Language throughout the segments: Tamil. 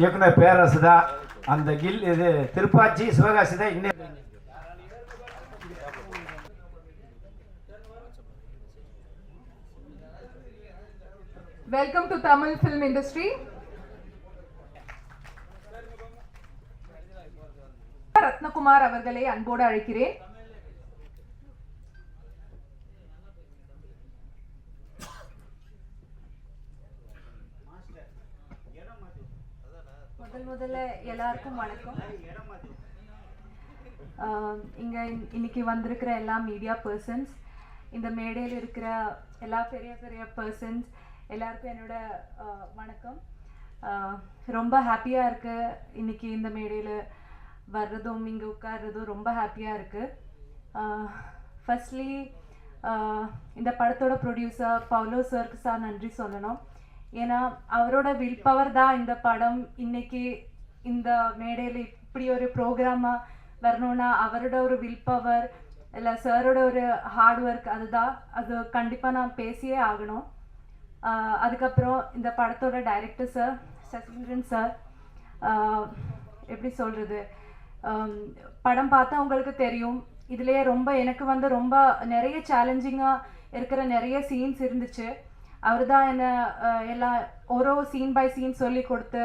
இயக்குனர் பேரரசு தான். அந்த இது திருப்பாச்சி சிவகாசி தான். இன்னும் Welcome to Tamil film industry. Rathnakumar அவர்களை அன்போடு அழைக்கிறேன். முதல்ல எல்லாருக்கும் வணக்கம். இங்க இன்னைக்கு வந்திருக்கிற எல்லா மீடியா பர்சன்ஸ், இந்த மேடையில் இருக்கிற எல்லா பெரிய பெரிய பர்சன்ஸ் எல்லாருக்கும் என்னோட வணக்கம். ரொம்ப ஹாப்பியாக இருக்கு இன்னைக்கு இந்த மேடையில் வர்றதும் இங்கே உட்கார்றதும் ரொம்ப ஹாப்பியாக இருக்கு. ஃபர்ஸ்ட்லி இந்த படத்தோட ப்ரொடியூசர் பவுலோ சருக்கு சார் நன்றி சொல்லணும். ஏன்னா அவரோட வில் பவர் தான் இந்த படம் இன்னைக்கு இந்த மேடையில் இப்படி ஒரு ப்ரோக்ராமாக வரணும்னா அவரோட ஒரு வில் பவர் இல்லை சாரோட ஒரு ஹார்ட் ஒர்க் அதுதான். அது கண்டிப்பாக நான் பேசியே ஆகணும். அதுக்கப்புறம் இந்த படத்தோட டைரக்டர் சார் சசீந்திரன் சார், எப்படி சொல்கிறது, படம் பார்த்தா உங்களுக்கு தெரியும். இதுலேயே எனக்கு ரொம்ப நிறைய சேலஞ்சிங்காக இருக்கிற நிறைய சீன்ஸ் இருந்துச்சு. அவர் தான் என்னை எல்லாம் ஒரு சீன் பை சீன் சொல்லி கொடுத்து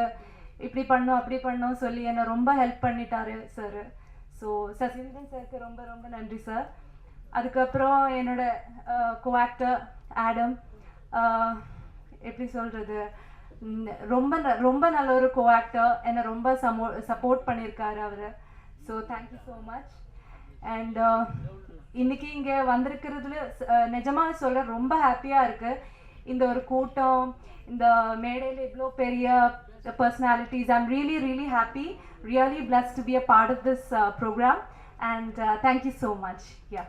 இப்படி பண்ணும் அப்படி பண்ணும் சொல்லி என்னை ரொம்ப ஹெல்ப் பண்ணிட்டாரு சார். ஸோ சசீந்திரன் சாருக்கு ரொம்ப ரொம்ப நன்றி சார். அதுக்கப்புறம் என்னோட கோஆக்டர் ஆடம், எப்படி சொல்கிறது, ரொம்ப நல்ல ஒரு கோஆக்டர், என்னை ரொம்ப சப்போர்ட் பண்ணியிருக்காரு அவர். So thank you so much. And இன்னைக்கு இங்கே வந்திருக்கிறதுல நிஜமாக சொல்ல ரொம்ப ஹாப்பியாக இருக்குது. இந்த ஒரு கூட்டம், இந்த மேடையில் இவ்வளோ பெரிய personalities. I'm really happy, really blessed to be a part of this program, and thank you so much. Yeah.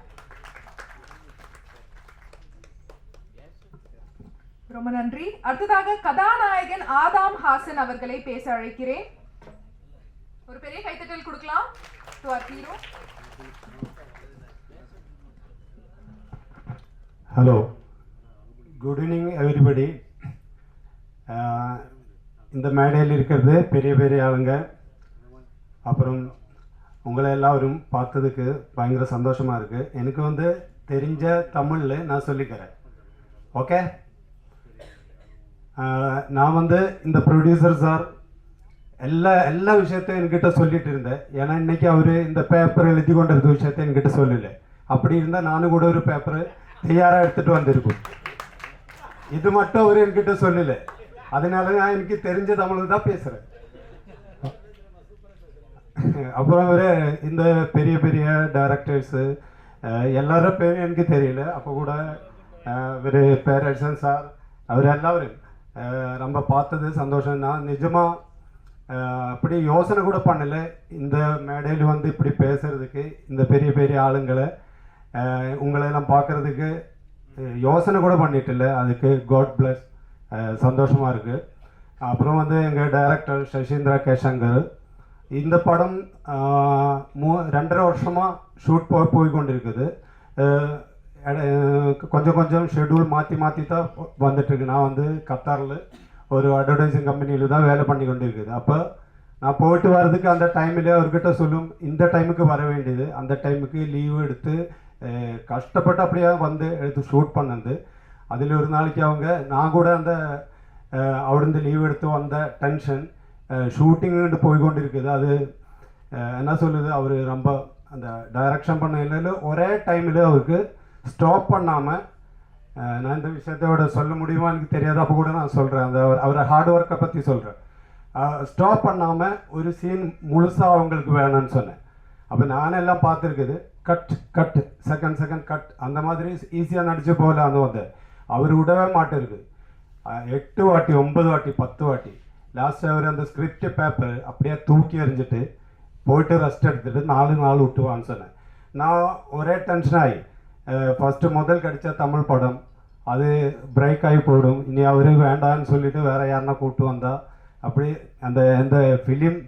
ரொம்ப நன்றி. அடுத்ததாக கதாநாயகன் ஆதாம் ஹாசன் அவர்களை பேச அழைக்கிறேன். ஒரு பெரிய கைத்தட்டல் கொடுக்கலாம் to our hero. Hello, good evening everybody. இந்த மேடையில் இருக்கிறது பெரிய பெரிய ஆளுங்க. அப்புறம் உங்களை எல்லாரும் பார்த்ததுக்கு பயங்கர சந்தோஷமாக இருக்குது. எனக்கு தெரிஞ்ச தமிழில் நான் சொல்லிக்கிறேன். ஓகே, நான் இந்த ப்ரொடியூசர் சார் எல்லா விஷயத்தையும் என்கிட்ட சொல்லிட்டு இருந்தேன். ஏன்னா இன்னைக்கு அவர் இந்த பேப்பர் எழுதி கொண்டிருந்த விஷயத்தை என்கிட்ட சொல்லலை. அப்படி இருந்தால் நானும் கூட ஒரு பேப்பர் தயாராக எடுத்துகிட்டு வந்திருக்கும். இது மட்டும் அவர் என்கிட்ட சொல்லலை. அதனால நான் எனக்கு தெரிஞ்ச தமிழ் தான் பேசுகிறேன். அப்புறம் இந்த பெரிய பெரிய டைரக்டர்ஸு எல்லாரும் பேரும் எனக்கு தெரியல. அப்போ கூட பேரரசன் சார் அவர் எல்லாரும் நம்ம பார்த்தது சந்தோஷம். நான் நிஜமாக அப்படி யோசனை கூட பண்ணலை இந்த மேடையில் இப்படி பேசுறதுக்கு. இந்த பெரிய பெரிய ஆளுங்களை உங்களெல்லாம் பார்க்குறதுக்கு யோசனை கூட பண்ணிட்டில்ல. அதுக்கு காட் பிளஸ், சந்தோஷமாக இருக்குது. அப்புறம் எங்கள் டைரக்டர் சசீந்திரா கேசங்கர், இந்த படம் 2.5 வருஷமாக ஷூட் போய் கொண்டிருக்குது. கொஞ்சம் ஷெட்யூல் மாற்றி தான் வந்துட்டுருக்கு. நான் கத்தாரில் ஒரு அட்வர்டைஸிங் கம்பெனியில் தான் வேலை பண்ணி கொண்டு இருக்குது. அப்போ நான் போயிட்டு வர்றதுக்கு அந்த டைமில் அவர்கிட்ட சொல்லும் இந்த டைமுக்கு வர வேண்டியது, அந்த டைமுக்கு லீவு எடுத்து கஷ்டப்பட்டு அப்படியே எடுத்து ஷூட் பண்ணது. அதில் ஒரு நாளைக்கு நான் கூட அவிடுந்து லீவ் எடுத்து வந்த டென்ஷன் ஷூட்டிங்கு போய் கொண்டு இருக்குது. அது என்ன சொல்லுது, அவர் ரொம்ப அந்த டைரக்ஷன் பண்ண இல்லை ஒரே டைமில் அவருக்கு ஸ்டாப் பண்ணாமல், நான் இந்த விஷயத்தோட சொல்ல முடியுமா எனக்கு தெரியாது. அப்போ கூட நான் சொல்கிறேன், அவரை ஹார்ட் ஒர்க்கை பற்றி சொல்கிறேன். ஸ்டாப் பண்ணாமல் ஒரு சீன் முழுசாக அவங்களுக்கு வேணும்னு சொன்னேன். அப்போ நானெல்லாம் பார்த்துருக்குது, கட் செகண்ட் கட் அந்த மாதிரி ஈஸியாக நடிச்சு போகலான்னு அவர் விடவே மாட்டிருக்கு. 8 வாட்டி 9 வாட்டி 10 வாட்டி லாஸ்ட்டு அவர் அந்த ஸ்கிரிப்ட் பேப்பர் அப்படியே தூக்கி எறிஞ்சிட்டு போயிட்டு ரெஸ்ட் எடுத்துகிட்டு 4 நாள் விட்டுவான்னு சொன்னேன். நான் ஒரே டென்ஷனாகி ஃபஸ்ட்டு முதல் கிடைச்ச தமிழ் படம் அது பிரேக் ஆகி போயிடும், இனி அவரே வேண்டான்னு சொல்லிவிட்டு வேறு யாருன்னா கூப்பிட்டு வந்தால் அப்படி அந்த ஃபிலிம்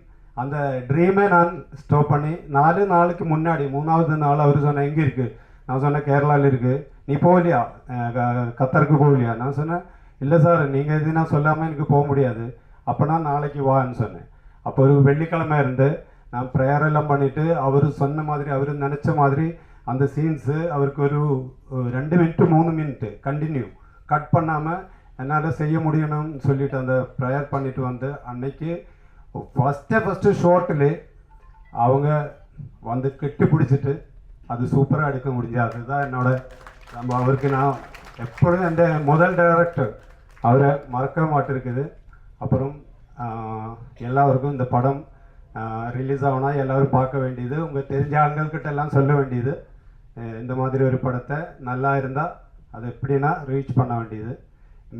அந்த ட்ரீமே நான் ஸ்டாப் பண்ணி 4 நாளுக்கு முன்னாடி 3வது நாள் அவர் சொன்னேன் எங்கே இருக்குது, நான் சொன்னேன் கேரளாவில் இருக்குது, நீ போகலையா கத்தருக்கு போகலையா? நான் சொன்னேன் இல்லை சார் நீங்கள் எதுனா சொல்லாமல் எனக்கு போக முடியாது. அப்போனா நாளைக்கு வான்னு சொன்னேன். அப்போ ஒரு வெள்ளிக்கிழமை இருந்து நான் ப்ரேயர் எல்லாம் பண்ணிவிட்டு அவர் சொன்ன மாதிரி அவர் நினச்ச மாதிரி அந்த சீன்ஸு அவருக்கு ஒரு 2 மினிட்டு 3 மினிட்டு கண்டினியூ கட் பண்ணாமல் என்னால் செய்ய முடியணும்னு சொல்லிட்டு அந்த ப்ரேயர் பண்ணிட்டு வந்து அன்னைக்கு ஃபஸ்ட்டு ஷார்ட்டிலே அவங்க வந்து கெட்டி பிடிச்சிட்டு அது சூப்பராக எடுக்க முடிஞ்சு. அதுதான் என்னோட நம்ம அவருக்கு நான் எப்பொழுதும் அந்த முதல் டைரக்டர் அவரை மறக்க மாட்டிருக்குது. அப்புறம் எல்லாருக்கும் இந்த படம் ரிலீஸ் ஆகுனா எல்லோரும் பார்க்க வேண்டியது, உங்கள் தெரிஞ்ச ஆண்கள்கிட்ட எல்லாம் சொல்ல வேண்டியது, இந்த மாதிரி ஒரு படத்தை நல்லா இருந்தால் அது எப்படின்னா ரீச் பண்ண வேண்டியது.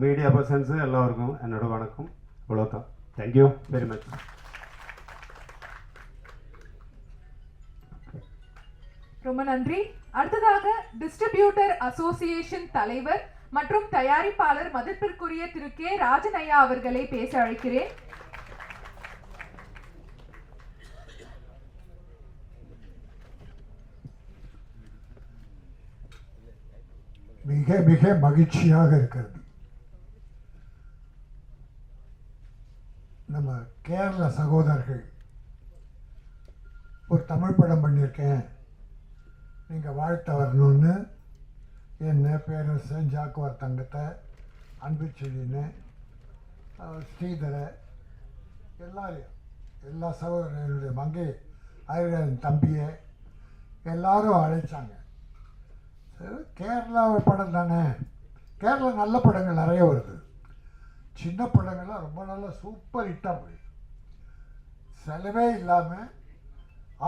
மீடியா பர்சன்ஸு எல்லோருக்கும் என்னோட வணக்கம். இவ்வளோதான். Thank you very much. ரொம்ப நன்றி. அடுத்ததாக டிஸ்ட்ரிபியூட்டர் அசோசியேஷன் தலைவர் மற்றும் தயாரிப்பாளர் மதிப்பிற்குரிய திரு கே ராஜனையா அவர்களை பேச அழைக்கிறேன். மிக மிக மகிழ்ச்சியாக இருக்கிறது. நம்ம கேரள சகோதரர்கள் ஒரு தமிழ் படம் பண்ணியிருக்கேன், நீங்கள் வாழ்த்த வரணும்னு என்ன பேரரசன், ஜாக்குவார் தங்கத்தை, அன்பு செழின்னு, ஸ்ரீதரை, எல்லாரையும் எல்லா சகோதரர்களுடைய மங்கை ஆயிரம் தம்பியை எல்லாரும் அழைச்சாங்க. கேரளா படம் தானே, கேரளா நல்ல படங்கள் நிறைய வருது, சின்ன படங்கள்லாம் ரொம்ப நல்ல சூப்பர் ஹிட்டாக போயிடுது. செலவே இல்லாமல்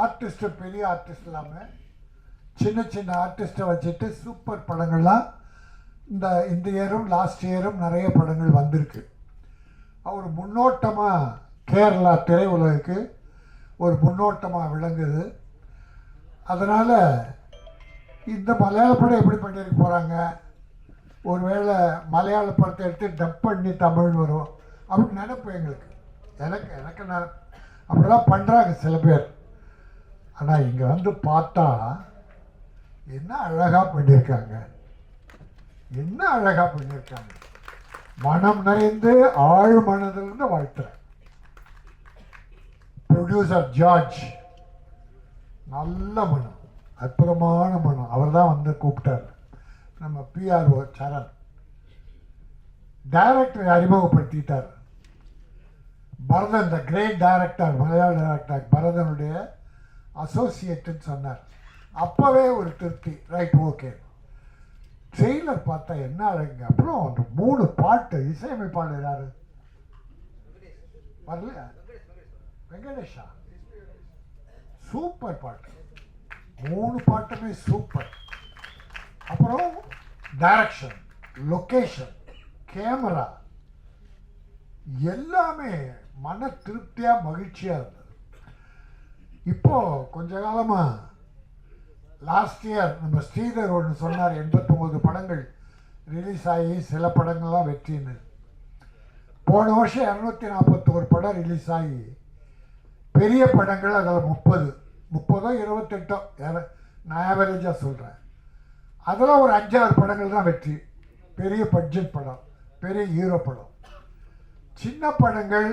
ஆர்டிஸ்ட்டு பெரிய ஆர்டிஸ்ட் இல்லாமல் சின்ன சின்ன ஆர்டிஸ்ட்டை வச்சுட்டு சூப்பர் படங்கள்லாம் இந்த இயரும் லாஸ்ட் இயரும் நிறைய படங்கள் வந்திருக்கு. அவர் முன்னோட்டமாக கேரளா திரையுலகுக்கு ஒரு முன்னோட்டமாக விளங்குது. அதனால் இந்த மலையாள படம் எப்படி பண்ணியிருக்க போகிறாங்க, ஒருவேளை மலையாள படத்தை எடுத்து டப் பண்ணி தமிழ் வரும் அப்படின்னு நினைப்பு எங்களுக்கு. எனக்கு நான் அப்படிலாம் பண்ணுறாங்க சில பேர். ஆனால் இங்கே வந்து பார்த்தா என்ன அழகாக பண்ணியிருக்காங்க, என்ன அழகாக பண்ணியிருக்காங்க. மனம் நிறைந்து ஆழ் மனதிலிருந்து வாழ்த்துறேன். ப்ரொடியூசர் ஜார்ஜ் நல்ல மனம், அற்புதமான மனம். அவர் தான் வந்து கூப்பிட்டார். நம்ம பிஆர்ஓ சரண் டைரக்டரை அறிமுகப்படுத்திட்டார். பரதன் த கிரேட் டைரக்டர், மலையாள டைரக்டர் பரதனுடைய அசோசியேட்டுன்னு சொன்னார். அப்போவே ஒரு திருப்தி, ரைட் ஓகே. ட்ரெய்லர் பார்த்தா என்ன அழகுங்க. அப்புறம் அந்த 3 பாட்டு இசையமைப்பாளர் யாரு வரலையா? வெங்கடேஷா. சூப்பர் பாட்டு, 3 பாட்டுமே சூப்பர். அப்புறம் டைரக்ஷன், லொக்கேஷன், கேமரா எல்லாமே மன திருப்தியாக மகிழ்ச்சியாக இருந்தது. இப்போ கொஞ்ச காலமாக லாஸ்ட் இயர் நம்ம ஸ்ரீதர் ஒன்று சொன்னார், 89 படங்கள் ரிலீஸ் ஆகி சில படங்கள்லாம் வெற்றின்னு. போன வருஷம் 241 படம் ரிலீஸ் ஆகி பெரிய படங்கள் அதில் 30 28 நான் ஆவரேஜாக சொல்கிறேன். அதில் ஒரு 5-6 படங்கள் தான் வெற்றி, பெரிய பட்ஜெட் படம், பெரிய ஹீரோ படம். சின்ன படங்கள்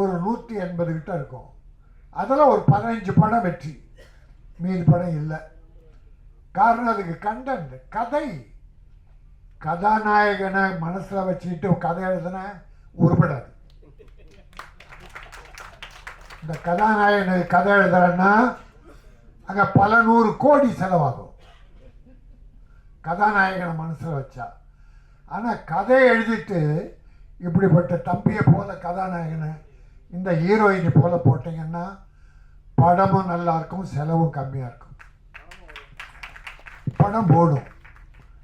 ஒரு 180 கிட்ட இருக்கும், அதில் ஒரு 15 படம் வெற்றி, மீதி படம் இல்லை. காரணம் அதுக்கு கண்டென்ட், கதை, கதாநாயகனை மனசில் வச்சுக்கிட்டு கதை எழுதுன உருப்படாது. இந்த கதாநாயகனுக்கு கதை எழுதுறன்னா அங்கே பல 100 கோடி செலவாகும் கதாநாயகனை மனசில் வச்சா. ஆனால் கதை எழுதிட்டு இப்படிப்பட்ட தம்பியை போல கதாநாயகனை இந்த ஹீரோயினை போல போட்டிங்கன்னா படமும் நல்லா இருக்கும், செலவும் கம்மியாக இருக்கும், படம் ஓடும்.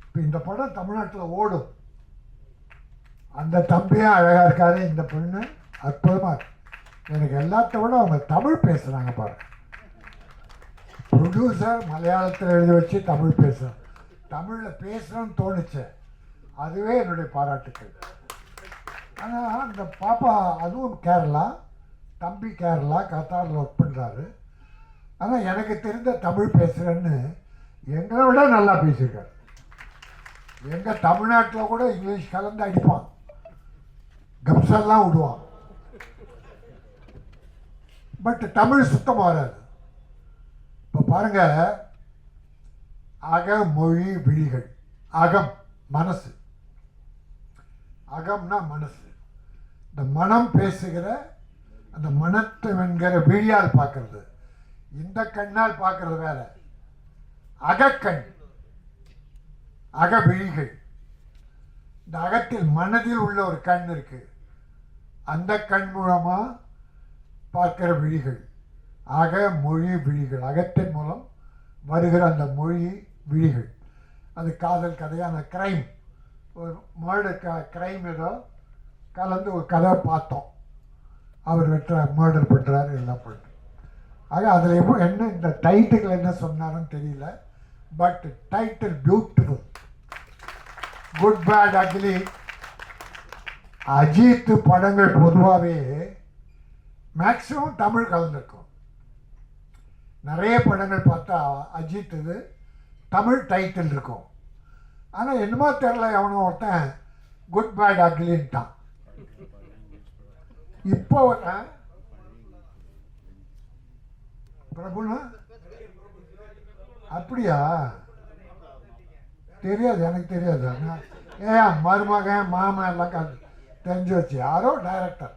இப்போ இந்த படம் தமிழ்நாட்டில் ஓடும். அந்த தம்பியும் அழகாக இருக்காது, இந்த பொண்ணு அற்புதமாக இருக்கு. எனக்கு எல்லாத்த விட அவங்க தமிழ் பேசுகிறாங்க பாருங்க. ப்ரொடியூசர் மலையாளத்தில் எழுதி வச்சு தமிழ் பேசுகிறேன், தமிழில் பேசுகிறோன்னு தோணுச்சு, அதுவே என்னுடைய பாராட்டுக்கள். ஆனால் அந்த பாப்பா அதுவும் கேரளா, தம்பி கேரளா கத்தாரில் ஒர்க் பண்ணுறாரு. ஆனால் எனக்கு தெரிந்த தமிழ் பேசுகிறேன்னு எங்களை விட நல்லா பேசியிருக்காரு. எங்கள் தமிழ்நாட்டில் கூட இங்கிலீஷ் கலந்து அடிப்பான், கப்செல்லாம் விடுவான். பட் தமிழ் சுத்தமாக வராது. இப்போ பாருங்க, அக மொழி விழிகள். அகம் மனசு, அகம்னா மனசு. இந்த மனம் பேசுகிற அந்த மனத்தை என்கிற விழியால் பார்க்கறது, இந்த கண்ணால் பார்க்கறது வேற. அகக்கண், அக விழிகள். இந்த அகத்தில் மனதில் உள்ள ஒரு கண் இருக்கு, அந்த கண் மூலமா பார்க்கிற விழிகள் அக மொழி விழிகள். அகத்தின் மூலம் வருகிற அந்த மொழி விழிகள். அது காதல் கதையான கிரைம், ஒரு மர்டர் கிரைம் ஏதோ கலந்து ஒரு கதை பார்த்தோம். அவர் மர்டர் பண்ணுறாரு, எல்லாம் பண்ணுறாரு. ஆக அதில் என்ன இந்த டைட்டில் என்ன சொன்னாருன்னு தெரியல. But title beautiful. Good bad ugly. Ajith படங்கள் பொதுவாகவே மேக்ஸிமம் தமிழ் கலந்துருக்கும். நிறைய படங்கள் பார்த்தா அஜித் இது தமிழ் டைட்டில் இருக்கும். ஆனால் என்னமோ தெரில, எவனோ ஒருத்தன் குட் பேட் அக்லின்ட்டான். இப்போ பிரபுனா அப்படியா? தெரியாது, எனக்கு தெரியாது. ஏன் மருமகன் மாமன் எல்லாம் தெரிஞ்சு வச்சு யாரோ டைரக்டர்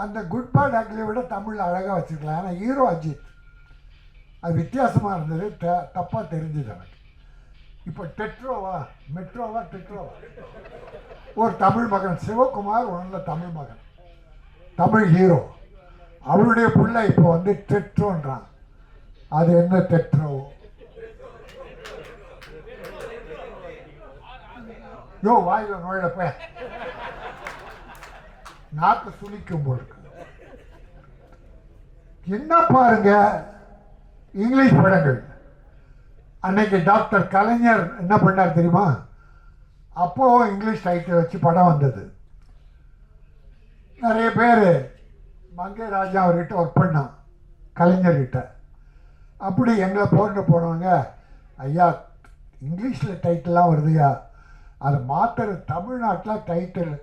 அந்த குட் பேட் அக்லியை விட தமிழில் அழகாக வச்சுருக்கலாம். ஏன்னா ஹீரோ அஜித். அது வித்தியாசமாக இருந்தது, தப்பாக தெரிஞ்சுது எனக்கு. இப்போ டெட்ரோவா டெட்ரோவா ஒரு தமிழ் மகன் சிவகுமார், ஒன்றில் தமிழ் மகன், தமிழ் ஹீரோ. அவருடைய பிள்ளை இப்போ வந்து டெட்ரோன்றான். அது என்ன டெட்ரோ? யோ வாயில் நுழையப்ப நாக்கு சுனிக்கும் போது என்ன பாருங்க இங்கிலீஷ் படங்கள். அன்னைக்கு டாக்டர் கலைஞர் என்ன பண்ணார் தெரியுமா? அப்போ இங்கிலீஷ் டைட்டில் வச்சு படம் வந்தது. நிறைய பேர் மங்கை ராஜா அவர்கிட்ட ஒர்க் பண்ணான், கலைஞர்கிட்ட. அப்படி எங்களை போனவங்க, ஐயா இங்கிலீஷில் டைட்டில்லாம் வருதுயா, அதை மாற்றுற தமிழ்நாட்டில் டைட்டில்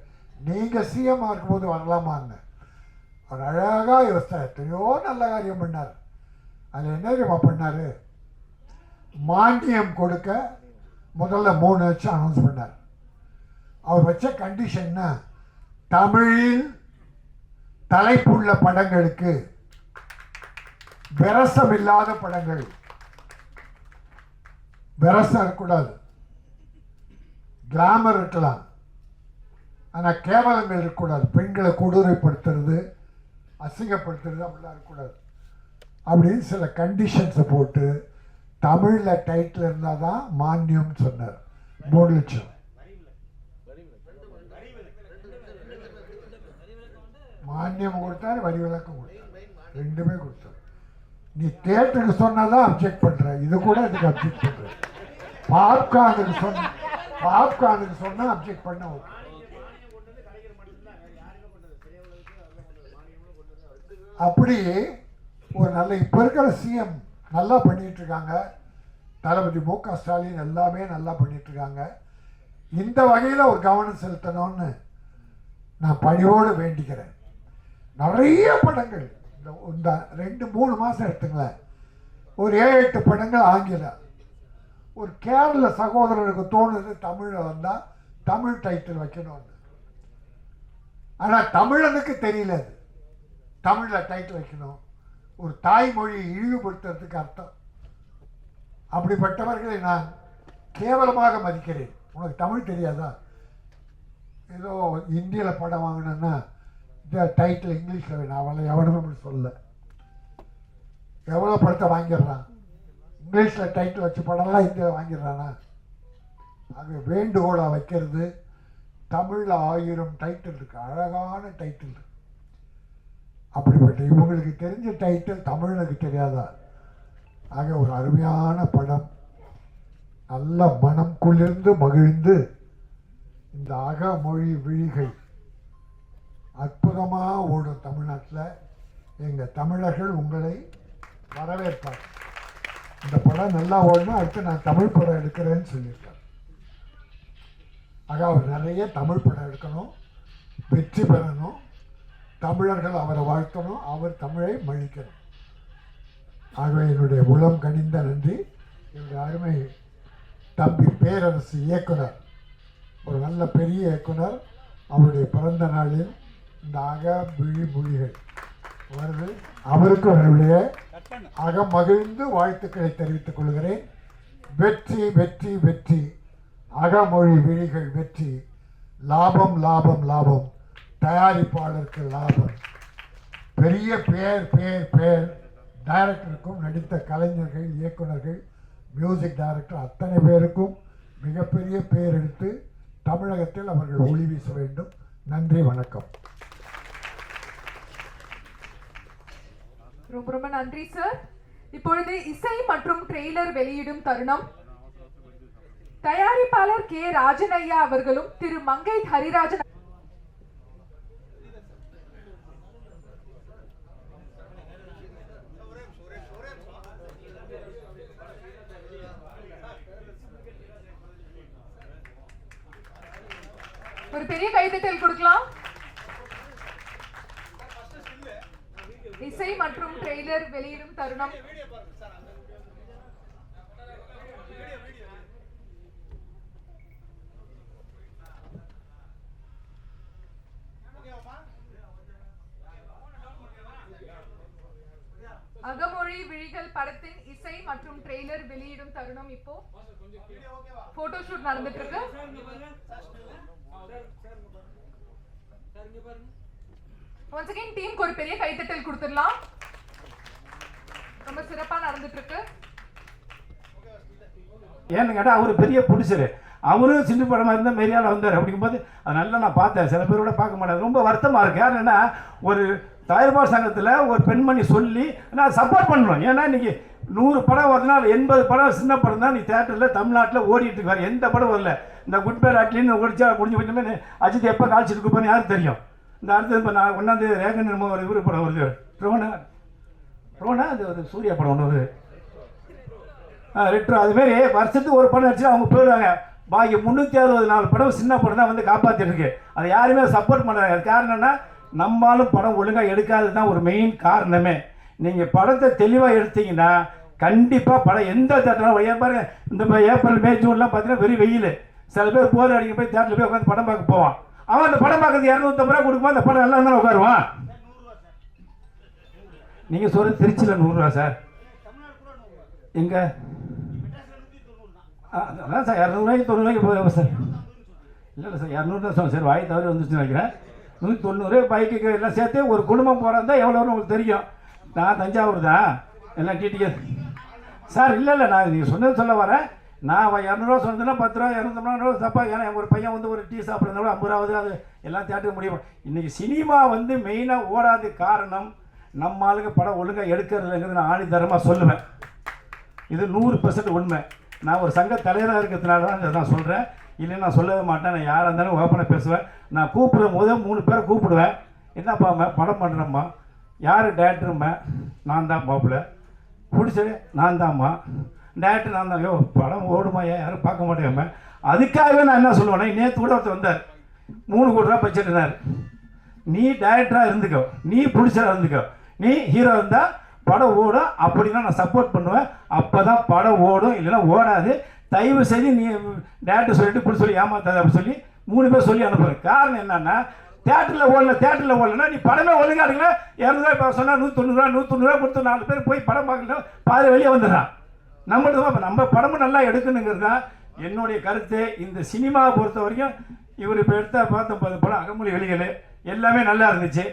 நீங்கள் சிஎம்மாக இருக்கும்போது வரலாமான்னு அவர் அழகாக யோசித்தார். எத்தனையோ நல்ல காரியம் பண்ணார். அதில் என்ன தெரியுமா பண்ணார்? மானியம் கொடுக்க முதல்ல 3 லட்சம் அனௌன்ஸ் பண்ணார். அவர் வச்ச கண்டிஷன்னா, தமிழில் தலைப்புள்ள படங்களுக்கு, விரசம் இல்லாத படங்கள், விரசம் இருக்கக்கூடாது, கிளாமர் இருக்கலாம், ஆனால் கேவலங்கள் இருக்கக்கூடாது, பெண்களை கொடூரைப்படுத்துறது, அசிங்கப்படுத்துறது அப்படிலாம் இருக்கக்கூடாது அப்படின்னு சில கண்டிஷன்ஸை போட்டு தமிழில் டைட்டில் இருந்தால் தான் மானியம்னு சொன்னார். 3 லட்சம். மானியம் கொடுத்தாரு, வரி விலக்கம் கொடுத்தாரு, ரெண்டுமே கொடுத்தாரு. நீ தேட்டருக்கு சொன்னால் தான் அப்ஜெக்ட் பண்ணுற, இது கூட இதுக்கு அப்ஜெக்ட் பண்ணுற. பாப்கார்னுக்கு சொன்னால் அப்ஜெக்ட் பண்ண ஓகே. அப்படி ஒரு நல்ல இப்போ இருக்கிற சிஎம் நல்லா பண்ணிட்டு இருக்காங்க. தளபதி மு.க. ஸ்டாலின் எல்லாமே நல்லா பண்ணிட்டு இருக்காங்க. இந்த வகையில் ஒரு கவனம் செலுத்தணும்னு நான் பணியோடு வேண்டிக்கிறேன். நிறைய படங்கள் இந்த 2-3 மாதம் எடுத்துங்களேன், ஒரு 7-8 படங்கள் ஆங்கிலம். ஒரு கேரள சகோதரருக்கு தோணுது தமிழில் வந்தால் தமிழ் டைட்டில் வைக்கணும்னு. ஆனால் தமிழனுக்கு தெரியல அது தமிழில் டைட்டில் வைக்கணும். ஒரு தாய்மொழியை இழிவுபடுத்துறதுக்கு அர்த்தம். அப்படிப்பட்டவர்களை நான் கேவலமாக மதிக்கிறேன். உனக்கு தமிழ் தெரியாதா? ஏதோ இந்தியில் படம் வாங்கினேன்னா இந்த டைட்டில் இங்கிலீஷில் வேணும், அவளை எவனுமே அப்படி சொல்ல. எவ்வளோ படத்தை வாங்கிடுறான், இங்கிலீஷில் டைட்டில் வச்சு படம்லாம் இந்தியில் வாங்கிடுறானா? அது வேண்டுகோளாக வைக்கிறது. தமிழில் 1000 டைட்டில் இருக்குது, அழகான டைட்டில் இருக்கு. அப்படிப்பட்ட இவங்களுக்கு தெரிஞ்ச டைட்டில் தமிழுக்கு தெரியாதா? ஆக ஒரு அருமையான படம், நல்ல மனம் குளிர்ந்து மகிழ்ந்து இந்த அகமொழி விழிகள் அற்புதமாக ஓடும் தமிழ்நாட்டில். எங்கள் தமிழர்கள் உங்களை வரவேற்பார். இந்த படம் நல்லா ஓடணும், அடுத்து நான் தமிழ் படம் எடுக்கிறேன்னு சொல்லியிருக்கேன். ஆக அவர் நிறைய தமிழ் படம் எடுக்கணும். வெற்றி பெறணும், தமிழர்கள் அவரை வாழ்த்தணும், அவர் தமிழை மழிக்கணும். ஆகவே என்னுடைய உளம் கனிந்த நன்றி. என்னுடைய அருமை தம்பி பேரரசு இயக்குனர், ஒரு நல்ல பெரிய இயக்குனர், அவருடைய பிறந்த நாளில் இந்த விழி மொழிகள் வருது. அவருக்கு அவருடைய அகமகிழ்ந்து வாழ்த்துக்களை தெரிவித்துக் கொள்கிறேன். வெற்றி வெற்றி வெற்றி, அகமொழி விழிகள் வெற்றி, லாபம் லாபம் லாபம், தயாரிப்பாளருக்கு லாபம். பெரிய பேர் பேர் பேர் டைரக்டருக்கும், நடித்த கலைஞர்கள், இயக்குநர்கள், மியூசிக் டைரக்டர் அத்தனை பேருக்கும் மிகப்பெரிய பேர் எடுத்து தமிழகத்தில் அவர்கள் ஒளி வீச வேண்டும். நன்றி, வணக்கம். ரொம்ப ரொம்ப நன்றி சார். இப்பொழுது இசை மற்றும் ட்ரெய்லர் வெளியிடும் தருணம். தயாரிப்பாளர் கே ராஜனையா அவர்களும் திரு மங்கை ஹரிராஜன் ஒரு பெரிய கைதட்டல் கொடுக்கலாம். இசை மற்றும் ட்ரெய்லர் வெளியிடும் தருணம். அகமொழி விழிகள் படத்தின் இசை மற்றும் ட்ரெய்லர் வெளியிடும் தருணம். இப்போ போட்டோ ஷூட் நடந்துட்டு இருக்கு. once again டீமுக்கு ஒரு பெரிய கைத்தட்டல் கொடுத்துடலாம். ரொம்ப சிறப்பா நடந்துட்டு இருக்கு. ஏன்னு கேட்டால் அவர் பெரிய ப்ரொடியூசர், அவரும் சின்ன படமாக இருந்தால் மெரியால் வந்தார். அப்படிங்கும்போது அது நல்லா நான் பார்த்தேன். சில பேரோட பார்க்க மாட்டேன். ரொம்ப வருத்தமாக இருக்குது. யாருன்னா ஒரு தயாரிப்பாளர் சங்கத்தில் ஒரு பெண்மணி சொல்லி நான் சப்போர்ட் பண்ணுறோம். ஏன்னா இன்றைக்கி 100 படம் வருதுன்னா 80 படம் சின்ன படம் தான் நீ தேட்டரில் தமிழ்நாட்டில் ஓடிட்டு இருக்காரு. எந்த படம் வரல. இந்த குட் பேர் ஆட்லின்னு ஓடிச்சா முடிஞ்சு போயிட்டு அஜித் எப்போ கால்ச்சிட்டு இருப்போன்னு யாருக்கு தெரியும். இந்த அடுத்தது இப்போ நான் 1ஆம் தேதி ரேகன் நம்ம ஒரு இவர் படம் வருது, ரோனா அது ஒரு சூர்யா படம் ஒன்று வருது, ரெட்ரோ. அதுமாரி வருஷத்துக்கு ஒரு படம் வச்சு அவங்க போயிடுவாங்க. பாக்கி 364 படம் சின்ன படம் தான் வந்து காப்பாற்றிட்டு இருக்கு. அதை யாருமே சப்போர்ட் பண்ணுறாங்க. அது காரணம்னா நம்மளும் படம் ஒழுங்காக எடுக்காது தான் ஒரு மெயின் காரணமே. நீங்கள் படத்தை தெளிவாக எடுத்தீங்கன்னா கண்டிப்பாக படம் எந்த தேட்டரும் பாருங்க. இந்த ஏப்ரல் மே ஜூன்லாம் பார்த்தீங்கன்னா வெறும் வெயில். சில பேர் போர் அடிக்க போய் தேட்டரில் போய் உட்காந்து படம் பார்க்க போவான். அவன் அந்த படம் பார்க்கறது 250 ரூபா கொடுக்குமா, அந்த படம் நல்லா இருந்தாலும் உட்காருவான். நீங்கள் சொல்கிறது திருச்சியில் 100 ரூபா சார். எங்கே அதான் சார் 200 ரூபாய்க்கு 90 ரூபாய்க்கு போகிறோம் சார். இல்லை சார் 200 தான் சொன்னேன் சார். வாய் தவறி வந்துச்சுன்னு நினைக்கிறேன். 190 பைக்கு எல்லாம் சேர்த்து ஒரு குடும்பம் போகிறதா எவ்வளோ வரும் உங்களுக்கு தெரியும். நான் தஞ்சாவூர் தான் எல்லாம் டிடிஏ சார். இல்லை நான் நீங்கள் சொன்னது சொல்ல வரேன். நான் 200 சொன்னதுன்னா 10 ரூபா 250 ரூபா தப்பா. ஏன்னா ஒரு பையன் வந்து ஒரு டீ சாப்பிட்றதுனால 50 ரூபாவது அது எல்லாம் தேட்டருக்கு முடியும். இன்றைக்கி சினிமா வந்து மெயினாக ஓடாத காரணம் நம்ம ஆளுங்க படம் ஒழுங்காக எடுக்கிறதுங்கிறது நான் ஆணித்தரமாக சொல்லுவேன். இது 100% உண்மை. நான் ஒரு சங்க தலைவராக இருக்கிறதுனால தான் நான் சொல்கிறேன். இல்லைன்னு நான் சொல்லவே மாட்டேன். நான் யாராக இருந்தாலும் ஓப்பனாக பேசுவேன். நான் கூப்பிடும் போது 3 பேரை கூப்பிடுவேன். என்னப்பா படம் பண்ணுறம்மா, யார் டேரக்டரும்மா, நான் தான் மாப்பிள்ள, பிடிச்சது நான் தான்மா, டேரக்டர் நான் தான். ஐயோ படம் ஓடுமா, யாரும் பார்க்க மாட்டேங்கம்மா. அதுக்காகவே நான் என்ன சொல்லுவேன்னா, நேற்று கூட ஒருத்தர் வந்தார், 3 கோடி ரூபா பட்ஜெட்னார். நீ டேரக்டராக இருந்துக்கோ, நீ பிடிச்சராக இருந்துக்கோ, நீ ஹீரோ இருந்தால் படம் ஓடும். அப்படின்னா நான் சப்போர்ட் பண்ணுவேன். அப்போ தான் படம் ஓடும், இல்லைன்னா ஓடாது. தயவு செய்து நீ டேரக்டர் சொல்லிட்டு இப்படி சொல்லி ஏமாத்தாது அப்படி சொல்லி 3 பேர் சொல்லி அனுப்புகிறேன். காரணம் என்னன்னா, தேட்டரில் ஓடலைன்னா நீ படமே ஒழுங்காக எடுக்கல. 200 ரூபாய் இப்போ சொன்னால் 190 ரூபா கொடுத்து 4 பேர் போய் படம் பார்க்கல, பாதி வெளியே வந்துடுறான். நம்மளுக்கு நம்ம படமும் நல்லா எடுக்கணுங்கிறது தான் என்னுடைய கருத்து. இந்த சினிமாவை பொறுத்த வரைக்கும் இவர் இப்போ எடுத்த 19 படம் அகமொழி வெளிகள் எல்லாமே நல்லா இருந்துச்சு.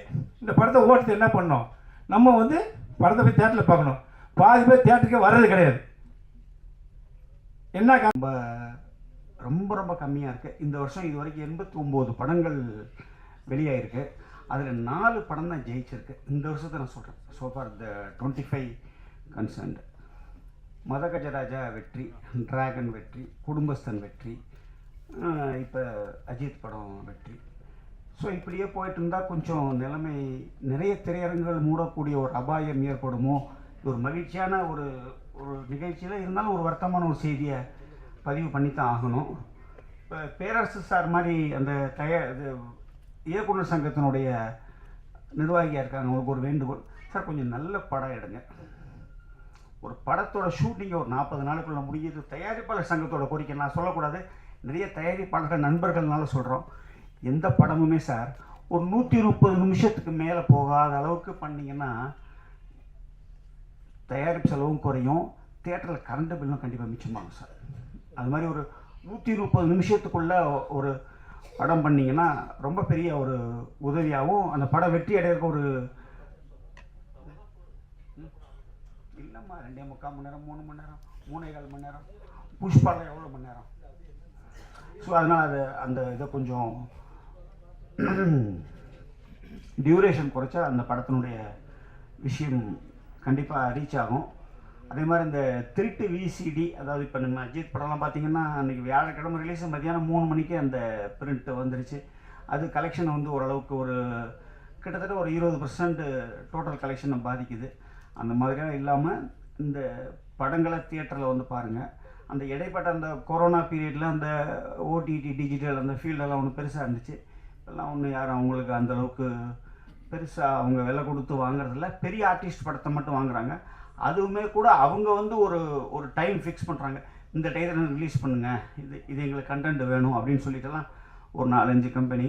இந்த படத்தை ஓட்டுறது என்ன பண்ணோம், நம்ம வந்து படத்தை போய் தேட்டரில் பார்க்கணும். பாதி பேர் தேட்டருக்கே வர்றது கிடையாது. என்ன ரொம்ப ரொம்ப கம்மியாக இருக்குது. இந்த வருஷம் இது வரைக்கும் 89 படங்கள் வெளியாகிருக்கு. அதில் 4 படம் தான் ஜெயிச்சிருக்கு. இந்த வருஷத்தை நான் சொல்கிறேன். So for the 25 concerned. Madha Gaja Raja வெற்றி, டிராகன் வெற்றி, குடும்பஸ்தன் வெற்றி, இப்போ அஜித் படம் வெற்றி. ஸோ இப்படியே போயிட்டு இருந்தால் கொஞ்சம் நிலைமை நிறைய திரையரங்குகள் மூடக்கூடிய ஒரு அபாயம் ஏற்படுமோ. ஒரு மகிழ்ச்சியான ஒரு நிகழ்ச்சியில் இருந்தாலும் ஒரு வருத்தமான ஒரு செய்தியை பதிவு பண்ணித்தான் ஆகணும். இப்போ பேரரசு சார் மாதிரி அந்த இது இயக்குனர் சங்கத்தினுடைய நிர்வாகியாக இருக்காங்க, அவங்களுக்கு ஒரு வேண்டுகோள். சார் கொஞ்சம் நல்ல படம் எடுங்க. ஒரு படத்தோட ஷூட்டிங்கை ஒரு 40 நாளுக்குள்ளே முடியுது. தயாரிப்பாளர் சங்கத்தோட கோரிக்கை நான் சொல்லக்கூடாது, நிறைய தயாரிப்பாளர்கள் நண்பர்கள்னால சொல்கிறோம். எந்த படமுமே சார் ஒரு 130 நிமிஷத்துக்கு மேலே போகாத அளவுக்கு பண்ணிங்கன்னா தயாரிப்பு செலவும் குறையும், தியேட்டரில் கரண்ட் பில்லும் கண்டிப்பாக மிச்சமாகும் சார். அது மாதிரி ஒரு 130 நிமிஷத்துக்குள்ளே ஒரு படம் பண்ணிங்கன்னா ரொம்ப பெரிய ஒரு உதவியாகவும் அந்த படம் வெற்றி அடையிறதுக்கு ஒரு இல்லைம்மா 2.25 மணி நேரம் 3 மணி நேரம் 3.25 மணி நேரம் புஷ்பாவில் எவ்வளோ மணி நேரம். ஸோ அதனால் அது அந்த இதை கொஞ்சம் டியூரேஷன் குறைச்சா அந்த படத்தினுடைய விஷயம் கண்டிப்பாக ரீச் ஆகும். அதே மாதிரி இந்த திருட்டு விசிடி, அதாவது இப்போ நம்ம அஜித் படம்லாம் பார்த்திங்கன்னா அன்றைக்கி வியாழக்கிழமை ரிலீஸ் மத்தியானம் 3 மணிக்கு அந்த பிரிண்ட் வந்துருச்சு. அது கலெக்ஷனை வந்து ஓரளவுக்கு ஒரு கிட்டத்தட்ட ஒரு 20% டோட்டல் கலெக்ஷனை பாதிக்குது. அந்த மாதிரியாக இல்லாமல் இந்த படங்களை தியேட்டரில் வந்து பாருங்கள். அந்த இடைப்பட்ட அந்த கொரோனா பீரியடில் அந்த ஓடிடி டிஜிட்டல் அந்த ஃபீல்டெல்லாம் ஒன்று பெருசாக இருந்துச்சு. இப்போல்லாம் ஒன்று யாரும் அவங்களுக்கு அந்தளவுக்கு பெருசாக அவங்க விலை கொடுத்து வாங்குறதில்ல. பெரிய ஆர்டிஸ்ட் படத்தை மட்டும் வாங்குறாங்க. அதுவுமே கூட அவங்க வந்து ஒரு டைம் ஃபிக்ஸ் பண்ணுறாங்க, இந்த டைத்தில் ரிலீஸ் பண்ணுங்கள், இது எங்களுக்கு கண்டென்ட் வேணும் அப்படின்னு சொல்லிட்டுலாம் ஒரு 4-5 கம்பெனி.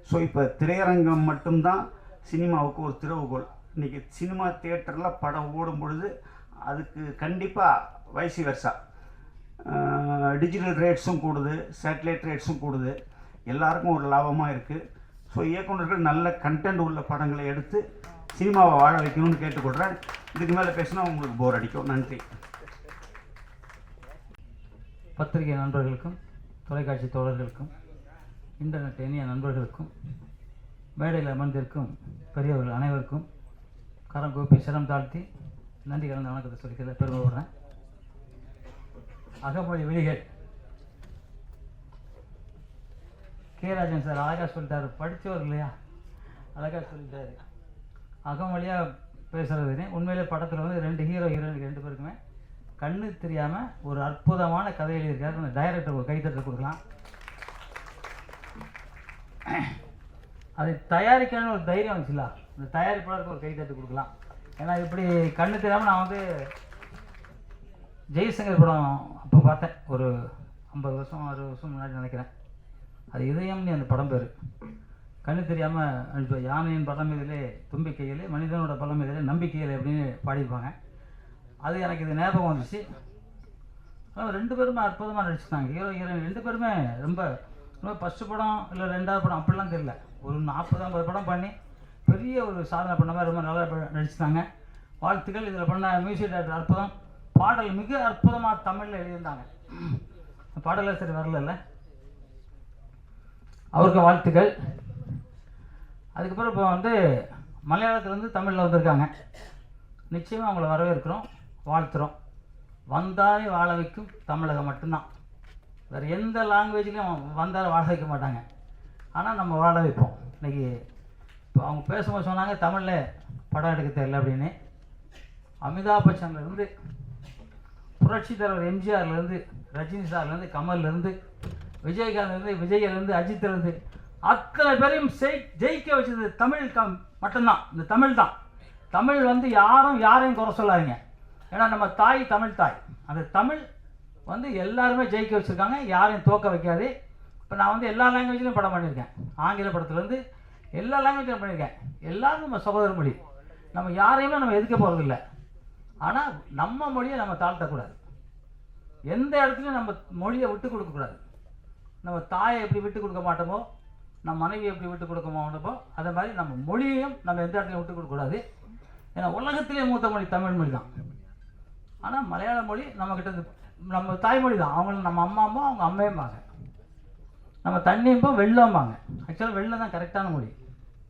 ஸோ இப்போ திரையரங்கம் மட்டும்தான் சினிமாவுக்கு ஒரு திறவுகோல். இன்றைக்கி சினிமா தியேட்டரில் படம் ஓடும் பொழுது அதுக்கு கண்டிப்பாக வைசி வெர்சா டிஜிட்டல் ரேட்ஸும் கூடுது, சேட்டலைட் ரேட்ஸும் கூடுது, எல்லாருக்கும் ஒரு லாபமாக இருக்குது. ஸோ இயக்குநர்கள் நல்ல கண்டென்ட் உள்ள படங்களை எடுத்து சினிமாவை வாழ வைக்கணும்னு கேட்டுக்கொள்கிறேன். இதுக்கு மேலே பேசினா உங்களுக்கு போர் அடிக்கும். நன்றி. பத்திரிகை நண்பர்களுக்கும் தொலைக்காட்சி தோழர்களுக்கும் இன்டர்நெட் இணைய நண்பர்களுக்கும் மேடையில் அமர்ந்திருக்கும் பெரியவர்கள் அனைவருக்கும் கரம் கூப்பி சிரம் தாழ்த்தி நன்றி கலந்த வணக்கத்தை சொல்லிக்கிறத பெருமை விடுறேன். அகமொழி விழிகள் கே ராஜன் சார் அழகாக சொல்லிட்டாரு, படித்தவர் இல்லையா, அழகாக சொல்லிட்டாரு. அகமொழியாக பேசுகிறது உண்மையிலே படத்தில் வந்து 2 ஹீரோயின் 2 பேருக்குமே கண்ணு தெரியாமல் ஒரு அற்புதமான கதை எழுதியிருக்காரு. அந்த டைரக்டர் ஒரு கைத்தட்டல் கொடுக்கலாம். அதை தயாரிக்கணும்னு ஒரு தைரியம் வந்துச்சுல, இந்த தயாரிப்பாளருக்கு ஒரு கைத்தட்டு கொடுக்கலாம். ஏன்னா இப்படி கண்ணு தெரியாமல் நான் வந்து ஜெய்சங்கர் படம் அப்போ பார்த்தேன், ஒரு 50 வருஷம் 60 வருஷம் முன்னாடி நினைக்கிறேன். அது இதயம்னு அந்த படம் பேர். கண்ணு தெரியாமல் அனுப்பிச்சு யானையின் பலம் இதிலே தும்பிக்கையிலே மனிதனோட பலம் இதிலே நம்பிக்கையில் அப்படின்னு பாடியிருப்பாங்க. அது எனக்கு இது ஞாபகம் வந்துச்சு. 2 பேருமே அற்புதமாக நடிச்சிருந்தாங்க. ஹீரோ ஹீரோயின் 2 பேருமே ரொம்ப ஃபஸ்ட்டு படம் இல்லை 2வது படம் அப்படிலாம் தெரியல, ஒரு 40-50 படம் பண்ணி பெரிய ஒரு சாதனை பண்ண மாதிரி ரொம்ப நல்லா நடிச்சிட்டாங்க. வாழ்த்துக்கள். இதில் பண்ண மியூசிக் டைரக்டர் அற்புதம். பாடல் மிக அற்புதமாக தமிழில் எழுதியிருந்தாங்க. பாடலர் சரி வரல, அவருக்கு வாழ்த்துக்கள். அதுக்கப்புறம் இப்போ வந்து மலையாளத்துலேருந்து தமிழில் வந்திருக்காங்க. நிச்சயமாக அவங்கள வரவேற்கிறோம், வாழ்த்துறோம். வந்தாலே வாழ வைக்கும் தமிழகம் மட்டும்தான். வேறு எந்த லாங்குவேஜ்லேயும் வந்தாலும் வாழ வைக்க மாட்டாங்க. ஆனால் நம்ம வாழ வைப்போம். இன்றைக்கி இப்போ அவங்க பேசும்போது சொன்னாங்க தமிழில் படம் எடுக்க தெரியல அப்படின்னு. அமிதாப் பச்சன்லேருந்து புரட்சி தலைவர் எம்ஜிஆர்லேருந்து ரஜினி சார்லேருந்து கமல்லேருந்து விஜயகாந்த்லேருந்து விஜயிலேருந்து அஜித்லேருந்து அத்தனை பேரையும் ஜெயிக்க வச்சது தமிழ் மட்டும்தான். இந்த தமிழ் தான். தமிழ் வந்து யாரையும் குறை சொல்லாதீங்க. ஏன்னா நம்ம தாய் தமிழ் தாய். அந்த தமிழ் வந்து எல்லாருமே ஜெயிக்க வச்சுருக்காங்க, யாரையும் தோக்க வைக்காது. இப்போ நான் வந்து எல்லா லாங்குவேஜ்லையும் படம் பண்ணியிருக்கேன். ஆங்கில படத்துலேருந்து எல்லா லாங்குவேஜ்லையும் பண்ணியிருக்கேன். எல்லாரும் நம்ம சகோதர மொழி. நம்ம யாரையுமே நம்ம எதுக்க போகிறதில்ல. ஆனால் நம்ம மொழியை நம்ம தாழ்த்தக்கூடாது. எந்த இடத்துலையும் நம்ம மொழியை விட்டு கொடுக்கக்கூடாது. நம்ம தாயை எப்படி விட்டு கொடுக்க மாட்டோமோ, நம்ம மனைவியை எப்படி விட்டு கொடுக்க மாட்டோமோ, அதே மாதிரி நம்ம மொழியையும் நம்ம எந்த இடத்துலையும் விட்டு கொடுக்கக்கூடாது. ஏன்னா உலகத்திலே மூத்த மொழி தமிழ் மொழி தான். ஆனால் மலையாள மொழி நம்மக்கிட்ட நம்ம தாய்மொழி தான். அவங்களும் நம்ம அம்மாவும் அவங்க அம்மையும்பாங்க, நம்ம தண்ணியும்போம் வெள்ளம்பாங்க. ஆக்சுவலாக வெள்ளம் தான் கரெக்டான மொழி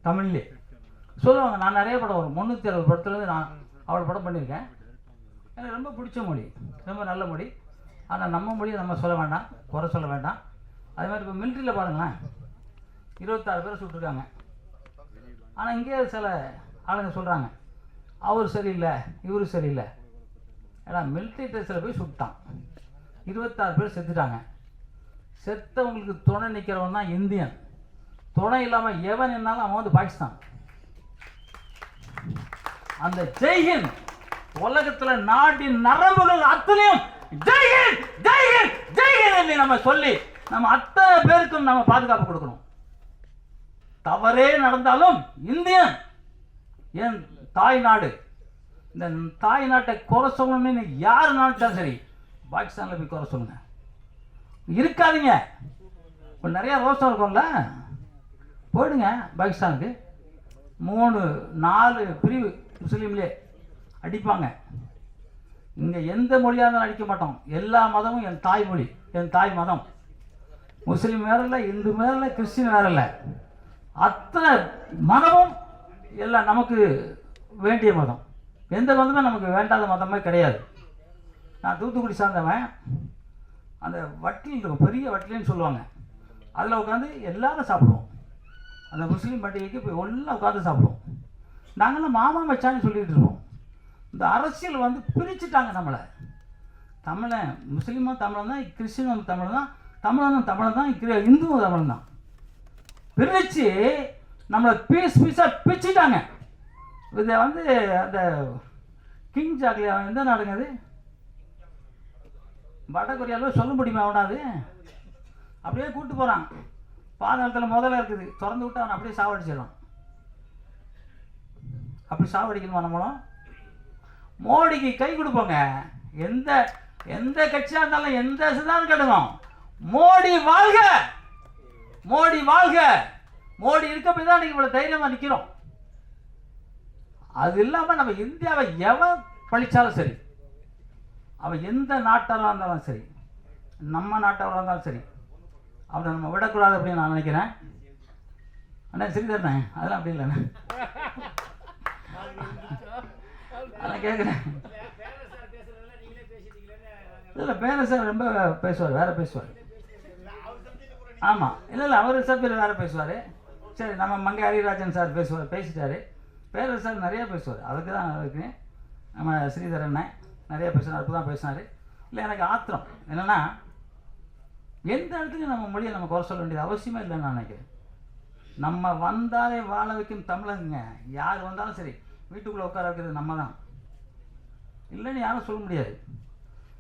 தமிழ்லே சொல்லுவாங்க. நான் நிறைய படம் வரும் 360 படத்துலேருந்து நான் அவ்வளோ படம் பண்ணியிருக்கேன். எனக்கு ரொம்ப பிடிச்ச மொழி, ரொம்ப நல்ல மொழி. ஆனால் நம்ம மொழியை நம்ம சொல்ல வேண்டாம், குறை சொல்ல வேண்டாம். அதே மாதிரி இப்போ மிலிட்ரியில் பாருங்களேன், 26 பேரை சுட்டுருக்காங்க. ஆனால் இங்கே சில ஆளுங்க சொல்கிறாங்க அவர் சரியில்லை இவரு சரியில்லை. ஏன்னா மிலிட்ரி ட்ரெஸ்ஸில் போய் சுட்டான், 26 பேர் செத்துட்டாங்க. செத்தவங்களுக்கு துணை நிற்கிறவன் தான் இந்தியன். துணை இல்லாமல் எவன் என்னாலும் அவன் வந்து பாகிஸ்தான். அந்த ஜெய்ஹிந்த் உலகத்தில் நாட்டின் நரம்புகள் அத்தனையும் ஜெய்ஹிந்த் ஜெய்ஹிந்த் ஜெய்ஹிந்த் நம்ம சொல்லி நம்ம அத்தனை பேருக்கும் நம்ம பாதுகாப்பு கொடுக்கணும். தவறே நடந்தாலும் இந்தியன் என் தாய் நாடு, இந்த தாய் நாட்டை குறை சொல்லணும்னு யார் நினைச்சாலும் சரி பாகிஸ்தானில் போய் குறை சொல்லுங்க. இருக்காதீங்க. இப்போ நிறையா ரோசம் இருக்கும்ல, போயிடுங்க பாகிஸ்தானுக்கு. 3-4 பிரிவு முஸ்லீம்லேயே அடிப்பாங்க. இங்கே எந்த மொழியாக இருந்தாலும் அடிக்க மாட்டோம். எல்லா மதமும் என் தாய்மொழி, என் தாய் மதம். முஸ்லீம் வேற இல்லை, இந்து வேற இல்லை, கிறிஸ்டின் வேற இல்லை. அத்தனை மதமும் எல்லாம் நமக்கு வேண்டிய மதம். எந்த மதமே நமக்கு வேண்டாத மதமே கிடையாது. நான் தூத்துக்குடி சார்ந்தவன். அந்த வட்டில் இருக்கும், பெரிய வட்டில்னு சொல்லுவாங்க, அதில் உட்காந்து எல்லாரும் சாப்பிடுவோம். அந்த முஸ்லீம் பண்டிகைக்கு போய் ஒன்றா உட்காந்து சாப்பிடுவோம். நாங்களாம் மாமா மச்சான்னு சொல்லிகிட்டு இருப்போம். இந்த அரசியல் வந்து பிரிச்சுட்டாங்க நம்மளை. தமிழன் முஸ்லீமும் தமிழன் தான், கிறிஸ்டினும் தமிழ் தான், தமிழனும் தமிழன் தான், இந்துவும் தமிழன் தான். பிரித்து நம்மளை பீஸாக பிரிச்சுட்டாங்க. இதை வந்து அந்த கிங் ஜாக்லியா எந்த நாடுங்க அது? வடகொரியாவில் சொல்ல முடியுமா அவனாது? அப்படியே கூப்பிட்டு போகிறான். பாதாளத்தில் முதல்ல இருக்குது, திறந்து விட்டு அவனை அப்படியே சாவடிச்சிடலாம். அப்படி சாவடிக்கணுமா நம்மளும்? மோடிக்கு கை கொடுப்போங்க. எந்த எந்த கட்சியாக இருந்தாலும் எந்த சித்தாந்தம் கெடுவோம். மோடி வாழ்க, மோடி வாழ்க. மோடி இருக்க போய் தான் இவ்வளோ தைரியமாக நிற்கிறோம். அது இல்லாமல் நம்ம இந்தியாவை எவன் பழிச்சாலும் சரி, அவன் எந்த நாட்டாளாக இருந்தாலும் சரி, நம்ம நாட்டாளாக இருந்தாலும் சரி, அவனை நம்ம விடக்கூடாது அப்படின்னு நான் நினைக்கிறேன். அண்ணா சரிதாண்ணே, அதெல்லாம் அப்படி இல்லைண்ணே, அதான் கேட்குறேன். இல்லை பேர சார் ரொம்ப பேசுவார், வேற பேசுவார். ஆமாம், இல்லை அவர் சப்ஜெக்ட் வேறு பேசுவார். சரி, நம்ம மங்கை ஹரிராஜன் சார் பேசிட்டாரு. பேர சார் நிறையா பேசுவார். அதுக்கு தான் இருக்கு. நம்ம ஸ்ரீதரன் நிறையா பேசுனார், அதுக்கு தான் பேசினார். இல்லை எனக்கு ஆத்திரம் என்னென்னா, எந்த இடத்துலையும் நம்ம மொழியை நம்ம குறை சொல்ல வேண்டியது அவசியமே இல்லைன்னு நான் நினைக்கிறேன். நம்ம வந்தாலே வாழ வைக்கும் தமிழங்க. யார் வந்தாலும் சரி வீட்டுக்குள்ளே உட்கார வைக்கிறது நம்ம தான், இல்லைன்னு யாரும் சொல்ல முடியாது.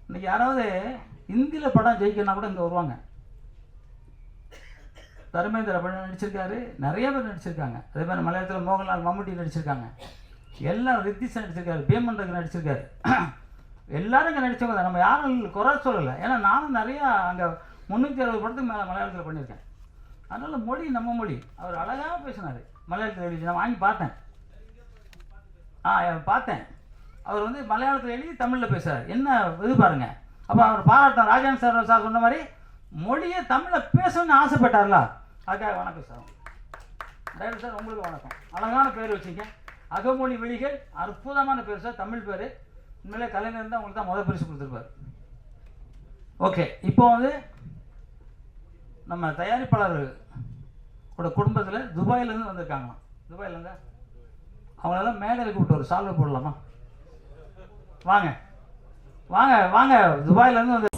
இன்றைக்கி யாராவது ஹிந்தியில் படம் ஜெயிக்கணும்னா கூட இங்கே வருவாங்க. தர்மேந்திர படம் நடிச்சிருக்காரு, நிறைய பேர் நடிச்சிருக்காங்க. அதே மாதிரி மலையாளத்தில் மோகன்லால், மம்முட்டி நடிச்சிருக்காங்க. எல்லாம் ரித்திஷ் நடிச்சிருக்காரு, பேமண்டக்கு நடிச்சிருக்காரு. எல்லாரும் இங்கே நடித்தவங்க தான். நம்ம யாரும் குறை சொல்லலை. ஏன்னா நானும் நிறையா அங்கே 360 படத்துக்கு மேலே மலையாளத்தில் பண்ணியிருக்கேன். அதனால் மொழி நம்ம மொழி. அவர் அழகாக பேசினார் மலையாளத்தில் எழுதி. நான் வாங்கி பார்த்தேன். பார்த்தேன். அவர் வந்து மலையாளத்தில் எழுதி தமிழில் பேசுகிறார். என்ன இது பாருங்கள். அப்போ அவர் பாராட்டம். ராஜான் சார் சொன்ன மாதிரி மொழியை தமிழில் பேசணும்னு ஆசைப்பட்டார்ல, அதுக்காக வணக்கம் சார். டைரக்டர் சார் உங்களுக்கு வணக்கம். அழகான பேர் வச்சுங்க, அகமொழி விழிகள். அற்புதமான பேர் சார், தமிழ் பேர். உண்மையிலே கலைஞர் தான் உங்களுக்கு தான் முதல் பரிசு கொடுத்துருப்பார். ஓகே, இப்போ வந்து நம்ம தயாரிப்பாளர் கூட குடும்பத்தில் துபாயிலேருந்து வந்திருக்காங்களாம். துபாயிலேருந்து அவங்களெல்லாம் மேலே கூப்பிட்டு ஒரு சால்வை போடலாமா? வாங்க வாங்க வாங்க, துபாயிலேருந்து வந்து